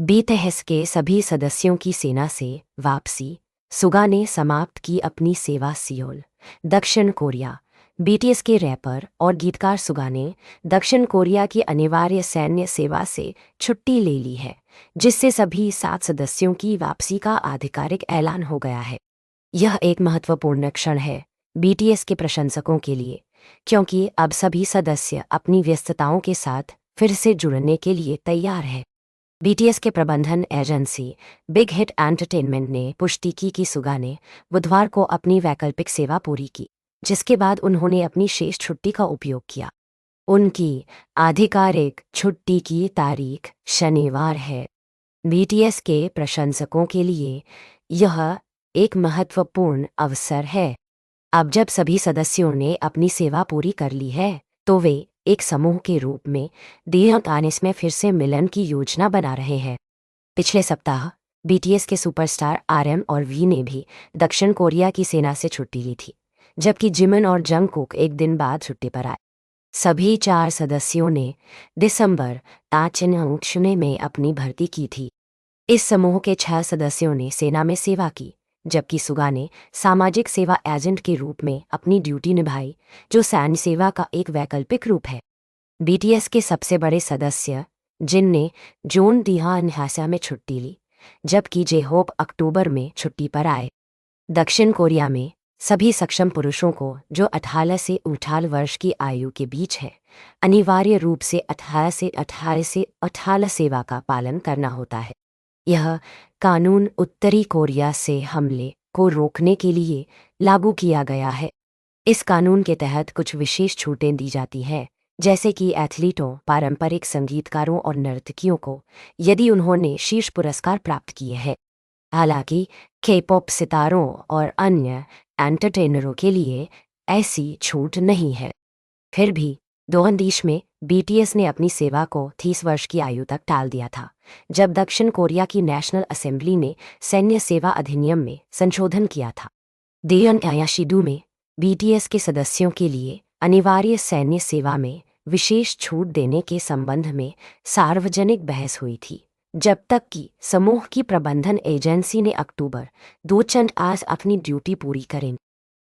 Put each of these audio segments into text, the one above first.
BTS के सभी सदस्यों की सेना से वापसी। सुगा ने समाप्त की अपनी सेवा। सियोल, दक्षिण कोरिया। बीटीएस के रैपर और गीतकार सुगा ने दक्षिण कोरिया की अनिवार्य सैन्य सेवा से छुट्टी ले ली है, जिससे सभी 7 सदस्यों की वापसी का आधिकारिक ऐलान हो गया है। यह एक महत्वपूर्ण क्षण है बीटीएस के प्रशंसकों के लिए, क्योंकि अब सभी सदस्य अपनी व्यस्तताओं के साथ फिर से जुड़ने के लिए तैयार हैं। बीटीएस के प्रबंधन एजेंसी बिग हिट एंटरटेनमेंट ने पुष्टि की कि सुगा ने बुधवार को अपनी वैकल्पिक सेवा पूरी की, जिसके बाद उन्होंने अपनी शेष छुट्टी का उपयोग किया। उनकी आधिकारिक छुट्टी की तारीख शनिवार है। बीटीएस के प्रशंसकों के लिए यह एक महत्वपूर्ण अवसर है। अब जब सभी सदस्यों ने अपनी सेवा पूरी कर ली है, तो वे एक समूह के रूप में दीर्घकालिस में फिर से मिलन की योजना बना रहे हैं। पिछले सप्ताह बीटीएस के सुपरस्टार आरएम और वी ने भी दक्षिण कोरिया की सेना से छुट्टी ली थी, जबकि जिमिन और जंगकुक एक दिन बाद छुट्टी पर आए। सभी 4 सदस्यों ने दिसंबर 5 में अपनी भर्ती की थी। इस समूह के 6 सदस्यों ने सेना में सेवा की, जबकि सुगा ने सामाजिक सेवा एजेंट के रूप में अपनी ड्यूटी निभाई, जो सैन्य सेवा का एक वैकल्पिक रूप है। बीटीएस के सबसे बड़े सदस्य जिन ने जून दिहान्हासा में छुट्टी ली, जबकि जे-होप अक्टूबर में छुट्टी पर आए। दक्षिण कोरिया में सभी सक्षम पुरुषों को जो 18 से 38 वर्ष की आयु के बीच है, अनिवार्य रूप से 18 सेवा का पालन करना होता है। यह कानून उत्तरी कोरिया से हमले को रोकने के लिए लागू किया गया है। इस कानून के तहत कुछ विशेष छूटें दी जाती हैं, जैसे कि एथलीटों, पारंपरिक संगीतकारों और नर्तकियों को, यदि उन्होंने शीर्ष पुरस्कार प्राप्त किए हैं। हालांकि के-पॉप सितारों और अन्य एंटरटेनरों के लिए ऐसी छूट नहीं है। फिर भी 2020 में बीटीएस ने अपनी सेवा को 30 वर्ष की आयु तक टाल दिया था, जब दक्षिण कोरिया की नेशनल असेंबली ने सैन्य सेवा अधिनियम में संशोधन किया था। देयोनयाशिडू में बीटीएस के सदस्यों के लिए अनिवार्य सैन्य सेवा में विशेष छूट देने के संबंध में सार्वजनिक बहस हुई थी, जब तक कि समूह की प्रबंधन एजेंसी ने अक्टूबर 2 आज अपनी ड्यूटी पूरी करें।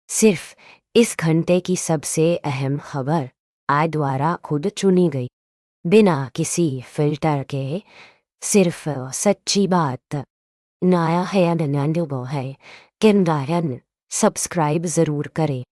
सिर्फ इस घंटे की सबसे अहम खबर आय द्वारा खुद चुनी गई, बिना किसी फिल्टर के, सिर्फ सच्ची बात। नया है, सब्सक्राइब ज़रूर करें।